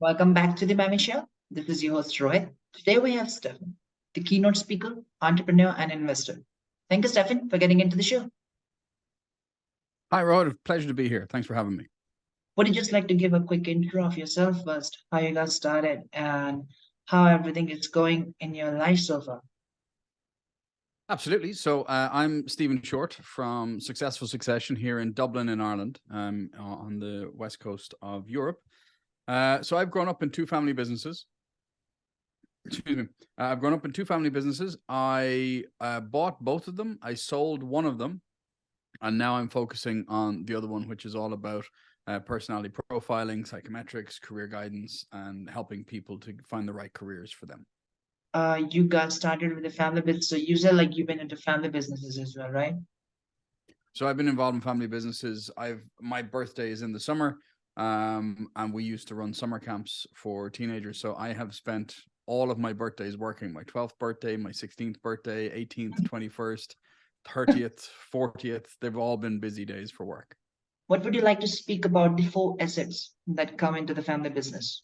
Welcome back to the Maven Show. This is your host Rohit. Today we have Stephen, the keynote speaker, entrepreneur, and investor. Thank you, Stephen, for getting into the show. Hi, Rohit. Pleasure to be here. Thanks for having me. Would you just like to give a quick intro of yourself first, how you got started, and how everything is going in your life so far? Absolutely. So I'm Stephen Shortt from Successful Succession here in Dublin in Ireland, on the west coast of Europe. So I've grown up in two family businesses. Excuse me. I've grown up in two family businesses. I bought both of them. I sold one of them. And now I'm focusing on the other one, which is all about personality profiling, psychometrics, career guidance, and helping people to find the right careers for them. You got started with the family business. So you said like you've been into family businesses as well, right? So I've been involved in family businesses. My birthday is in the summer, and we used to run summer camps for teenagers. So I have spent all of my birthdays working. My 12th birthday, my 16th birthday, 18th, 21st, 30th, 40th. They've all been busy days for work. What would you like to speak about the four assets that come into the family business?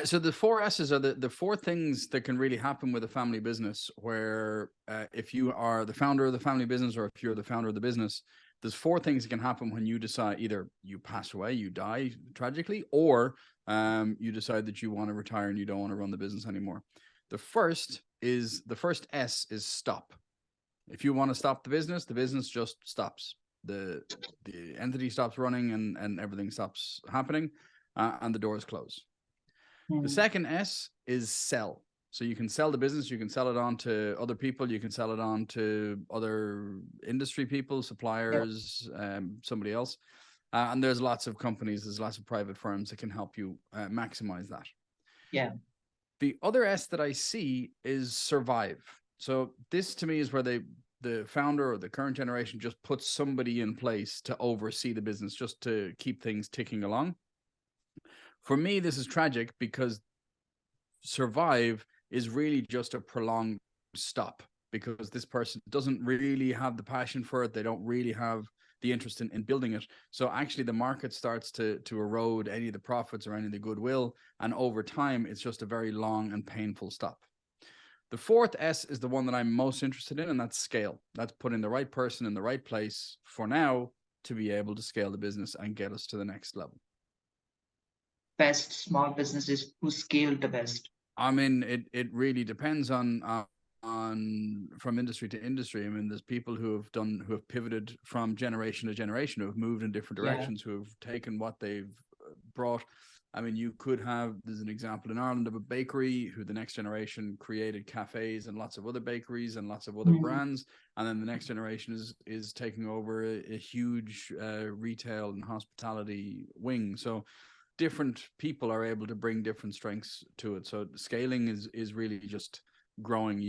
So the four S's are the four things that can really happen with a family business, where if you are the founder of the family business or if you're the founder of the business, there's four things that can happen when you decide either you pass away, you die tragically, or you decide that you want to retire and you don't want to run the business anymore. The first S is stop. If you want to stop the business just stops. The entity stops running and everything stops happening, and the doors close. The second S is sell. So you can sell the business, you can sell it on to other people, you can sell it on to other industry people, suppliers, somebody else. And there's lots of companies, there's lots of private firms that can help you maximize that. Yeah. The other S that I see is survive. So this to me is where the founder or the current generation just puts somebody in place to oversee the business, just to keep things ticking along. For me, this is tragic because survive is really just a prolonged stop, because this person doesn't really have the passion for it. They don't really have the interest in building it. So actually the market starts to erode any of the profits or any of the goodwill. And over time, it's just a very long and painful stop. The fourth S is the one that I'm most interested in, and that's scale. That's putting the right person in the right place for now to be able to scale the business and get us to the next level. Best small businesses who scale the best? I mean, it really depends on from industry to industry. I mean, there's people who have pivoted from generation to generation, who have moved in different directions, who have taken what they've brought. I mean, there's an example in Ireland of a bakery who the next generation created cafes and lots of other bakeries and lots of other brands. And then the next generation is taking over a huge retail and hospitality wing. So different people are able to bring different strengths to it. So scaling is really just growing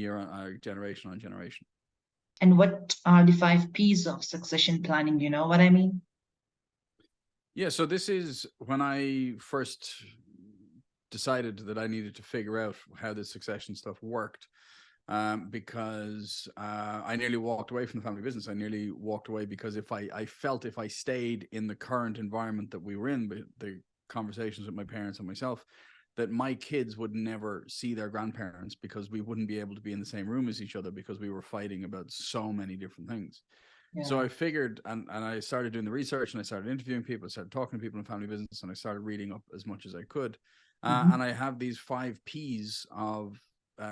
generation on generation. And what are the 5 P's of succession planning? You know what I mean? Yeah, so this is when I first decided that I needed to figure out how the succession stuff worked, because I nearly walked away from the family business. I nearly walked away because I felt if I stayed in the current environment that we were in, the conversations with my parents and myself, that my kids would never see their grandparents, because we wouldn't be able to be in the same room as each other, because we were fighting about so many different things. So I figured, and I started doing the research, and I started interviewing people, I started talking to people in family business, and I started reading up as much as I could. And I have these 5 P's of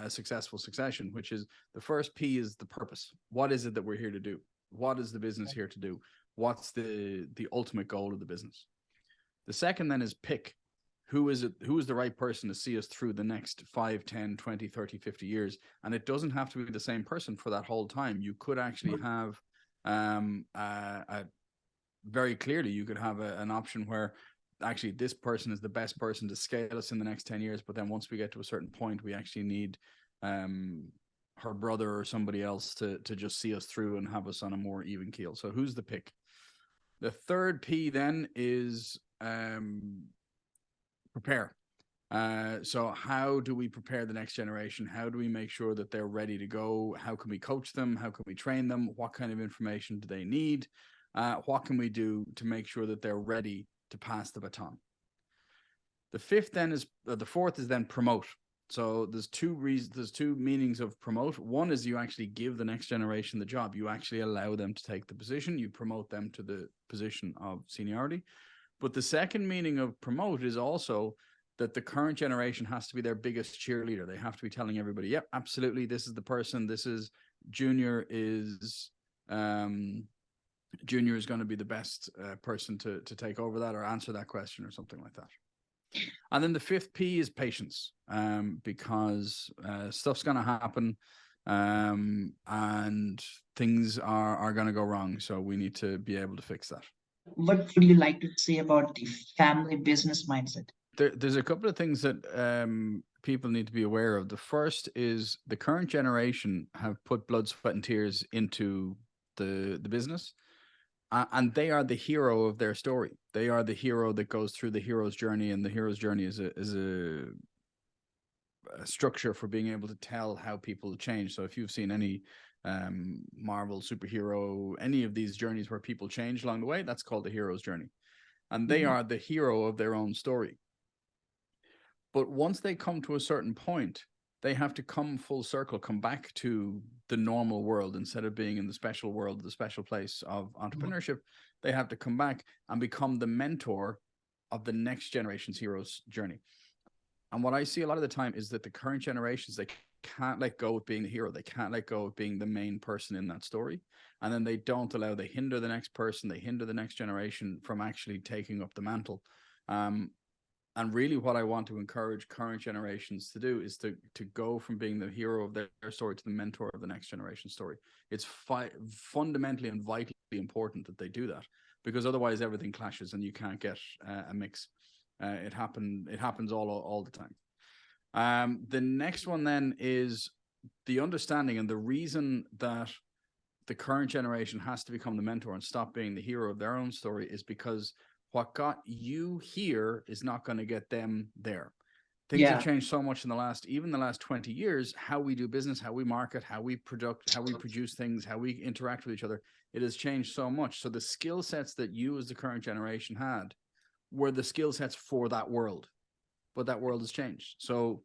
successful succession, which is, the first P is the purpose. What is it that we're here to do? What is the business here to do? What's the ultimate goal of the business? The second then is pick. Who is the right person to see us through the next 5, 10, 20, 30, 50 years? And it doesn't have to be the same person for that whole time. You could actually have very clearly, you could have an option where actually this person is the best person to scale us in the next 10 years. But then once we get to a certain point, we actually need her brother or somebody else to just see us through and have us on a more even keel. So who's the pick? The third P then is prepare. So how do we prepare the next generation? How do we make sure that they're ready to go? How can we coach them? How can we train them? What kind of information do they need? What can we do to make sure that they're ready to pass the baton? The fourth is then promote. So there's two meanings of promote. One is you actually give the next generation the job. You actually allow them to take the position. You promote them to the position of seniority. But the second meaning of promote is also that the current generation has to be their biggest cheerleader. They have to be telling everybody, yep, absolutely, this is the person. This is junior is going to be the best person to take over that or answer that question or something like that. And then the fifth P is patience, because stuff's going to happen, and things are going to go wrong. So we need to be able to fix that. What would you like to say about the family business mindset? There's a couple of things that people need to be aware of. The first is the current generation have put blood, sweat, and tears into the business. And they are the hero of their story. They are the hero that goes through the hero's journey, and the hero's journey is a structure for being able to tell how people change. So if you've seen any Marvel superhero, any of these journeys where people change along the way, that's called the hero's journey. And they are the hero of their own story. But once they come to a certain point, they have to come full circle, come back to the normal world instead of being in the special world, the special place of entrepreneurship. They have to come back and become the mentor of the next generation's hero's journey. And what I see a lot of the time is that the current generations, they can't let go of being the hero. They can't let go of being the main person in that story. And then they hinder the next person, they hinder the next generation from actually taking up the mantle. And really what I want to encourage current generations to do is to go from being the hero of their story to the mentor of the next generation story. It's fundamentally and vitally important that they do that, because otherwise everything clashes and you can't get a mix. It happens all the time. The next one then is the understanding, and the reason that the current generation has to become the mentor and stop being the hero of their own story is because what got you here is not going to get them there. Things have changed so much in the last 20 years, how we do business, how we market, how we produce things, how we interact with each other. It has changed so much. So the skill sets that you as the current generation had were the skill sets for that world, but that world has changed. So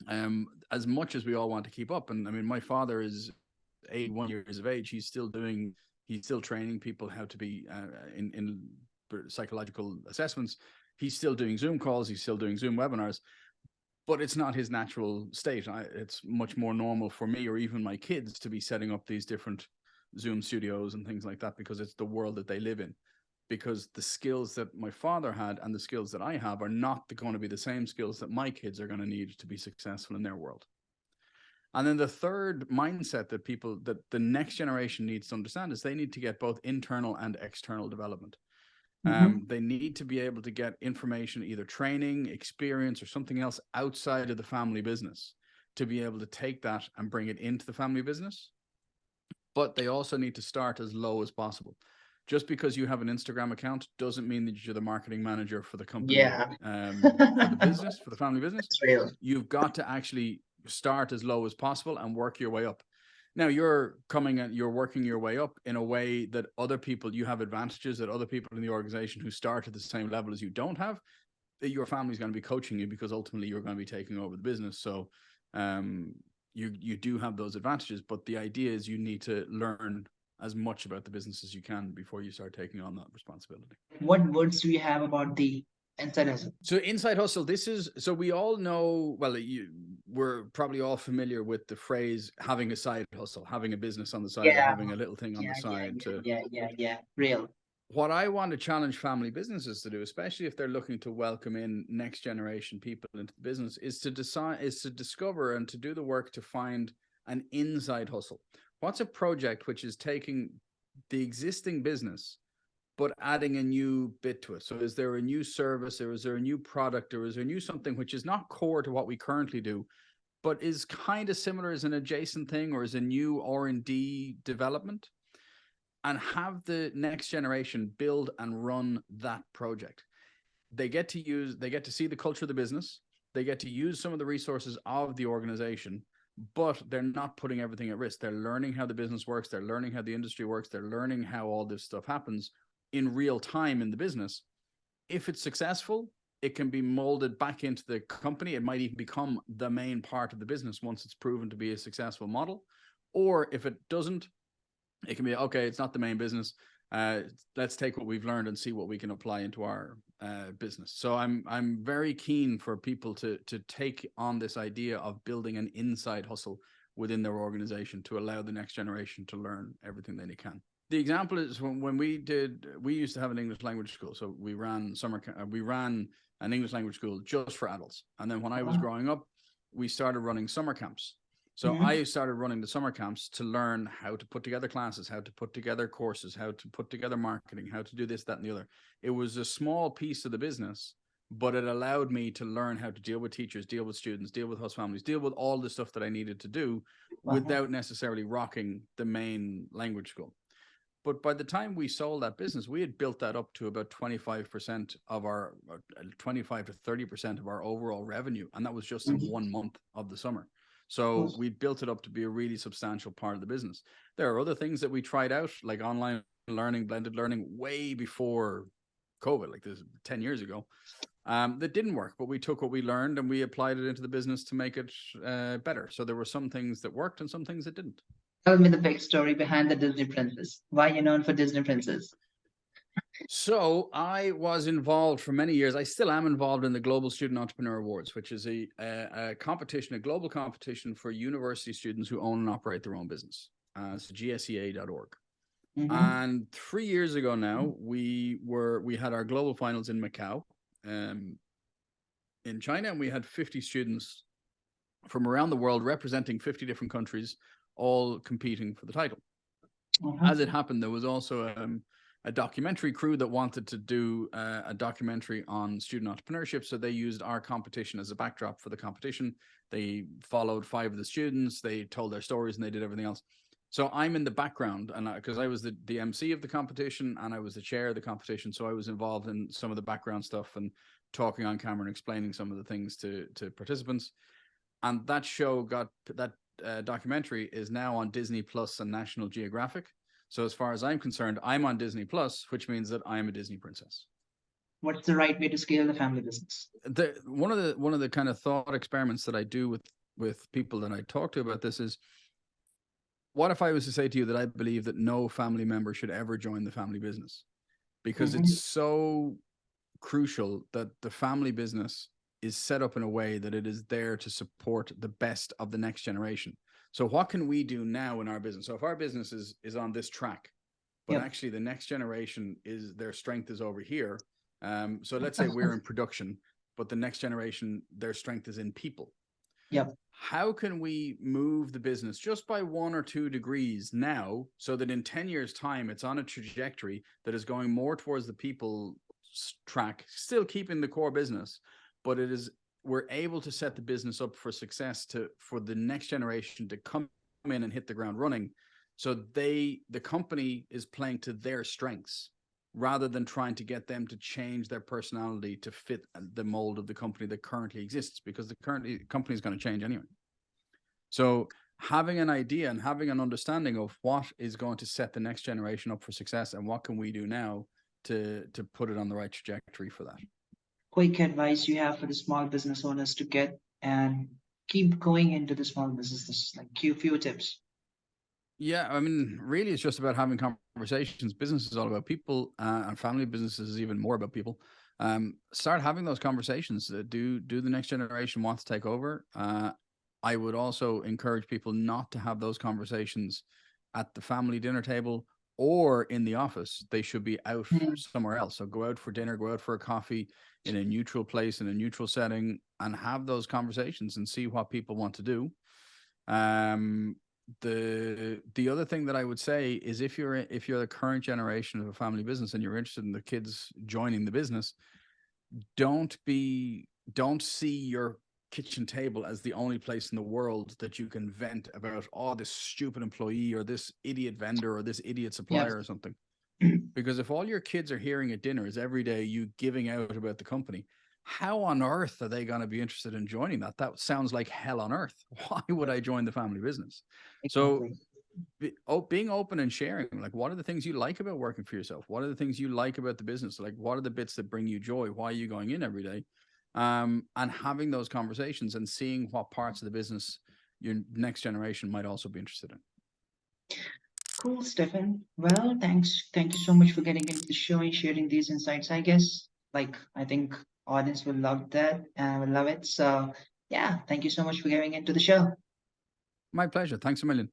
as much as we all want to keep up, and I mean, my father is 81 years of age. He's still training people how to be in psychological assessments. He's still doing Zoom calls. He's still doing Zoom webinars, but it's not his natural state. It's much more normal for me or even my kids to be setting up these different Zoom studios and things like that, because it's the world that they live in. Because the skills that my father had and the skills that I have are not going to be the same skills that my kids are going to need to be successful in their world. And then the third mindset that the next generation needs to understand is they need to get both internal and external development. They need to be able to get information, either training, experience, or something else outside of the family business, to be able to take that and bring it into the family business. But they also need to start as low as possible. Just because you have an Instagram account doesn't mean that you're the marketing manager for the company, for the business, for the family business. You've got to actually start as low as possible and work your way up. Now you're working your way up in a way that other people, you have advantages that other people in the organization who start at the same level as you don't have. Your family's going to be coaching you, because ultimately you're going to be taking over the business. So you do have those advantages, but the idea is you need to learn as much about the business as you can before you start taking on that responsibility. What words do you have about the inside hustle? So inside hustle, so we all know, well, we're probably all familiar with the phrase having a side hustle, having a business on the side, or having a little thing on the side. Real. What I want to challenge family businesses to do, especially if they're looking to welcome in next generation people into the business, is to discover and to do the work to find an inside hustle. What's a project which is taking the existing business but adding a new bit to it? So is there a new service, or is there a new product, or is there a new something which is not core to what we currently do, but is kind of similar as an adjacent thing, or is a new R&D development? And have the next generation build and run that project. They get to see the culture of the business. They get to use some of the resources of the organization, but they're not putting everything at risk. They're learning how the business works. They're learning how the industry works. They're learning how all this stuff happens in real time in the business. If it's successful, it can be molded back into the company. It might even become the main part of the business once it's proven to be a successful model. Or if it doesn't, it can be, okay, it's not the main business. Let's take what we've learned and see what we can apply into our business. So I'm very keen for people to take on this idea of building an inside hustle within their organization to allow the next generation to learn everything that they can. The example is when we used to have an English language school. So we ran an English language school just for adults. And then when I was growing up, we started running summer camps. So I started running the summer camps to learn how to put together classes, how to put together courses, how to put together marketing, how to do this, that, and the other. It was a small piece of the business, but it allowed me to learn how to deal with teachers, deal with students, deal with host families, deal with all the stuff that I needed to do without necessarily rocking the main language school. But by the time we sold that business, we had built that up to about 25% of our 25 to 30% of our overall revenue. And that was just in 1 month of the summer. So we built it up to be a really substantial part of the business. There are other things that we tried out, like online learning, blended learning, way before COVID, like this 10 years ago, that didn't work. But we took what we learned and we applied it into the business to make it better. So there were some things that worked and some things that didn't. Tell me the big story behind the Disney princess. Why are you known for Disney princess? So I was involved for many years. I still am involved in the Global Student Entrepreneur Awards, which is a competition, a global competition for university students who own and operate their own business. It's gsea.org. And 3 years ago now, we had our global finals in Macau, in China, and we had 50 students from around the world representing 50 different countries, all competing for the title. As it happened, there was also a documentary crew that wanted to do a documentary on student entrepreneurship. So they used our competition as a backdrop for the competition. They followed 5 of the students, they told their stories, and they did everything else. So I'm in the background, and because I was the MC of the competition and I was the chair of the competition, so I was involved in some of the background stuff and talking on camera and explaining some of the things to participants. And that show documentary is now on Disney Plus and National Geographic. So as far as I'm concerned, I'm on Disney Plus, which means that I'm a Disney princess. What's the right way to scale the family business? One of the kind of thought experiments that I do with people that I talk to about this is, what if I was to say to you that I believe that no family member should ever join the family business? Because it's so crucial that the family business is set up in a way that it is there to support the best of the next generation. So what can we do now in our business? So if our business is on this track, but actually the next generation their strength is over here. So let's say we're in production, but the next generation, their strength is in people. How can we move the business just by 1 or 2 degrees now, so that in 10 years time, it's on a trajectory that is going more towards the people track, still keeping the core business, but we're able to set the business up for success for the next generation to come in and hit the ground running. So the company is playing to their strengths rather than trying to get them to change their personality to fit the mold of the company that currently exists, because the company is going to change anyway. So having an idea and having an understanding of what is going to set the next generation up for success and what can we do now to put it on the right trajectory for that. Quick advice you have for the small business owners to get and keep going into the small businesses, like few tips. Yeah, I mean, really, it's just about having conversations. Business is all about people, and family businesses is even more about people. Start having those conversations. Do the next generation want to take over? I would also encourage people not to have those conversations at the family dinner table or in the office. They should be out somewhere else. So go out for dinner, go out for a coffee in a neutral place, in a neutral setting, and have those conversations and see what people want to do. The other thing that I would say is, if you're the current generation of a family business and you're interested in the kids joining the business, don't see your kitchen table as the only place in the world that you can vent about, oh, this stupid employee or this idiot vendor or this idiot supplier or something. Because if all your kids are hearing at dinner is every day you giving out about the company, how on earth are they going to be interested in joining that? That sounds like hell on earth. Why would I join the family business? So being open and sharing, like, what are the things you like about working for yourself? What are the things you like about the business? Like, what are the bits that bring you joy? Why are you going in every day? And having those conversations and seeing what parts of the business your next generation might also be interested in. Cool, Stephen. Well, thanks. Thank you so much for getting into the show and sharing these insights. I guess, like, I think audience will love that and will love it. So, yeah, thank you so much for getting into the show. My pleasure. Thanks a million.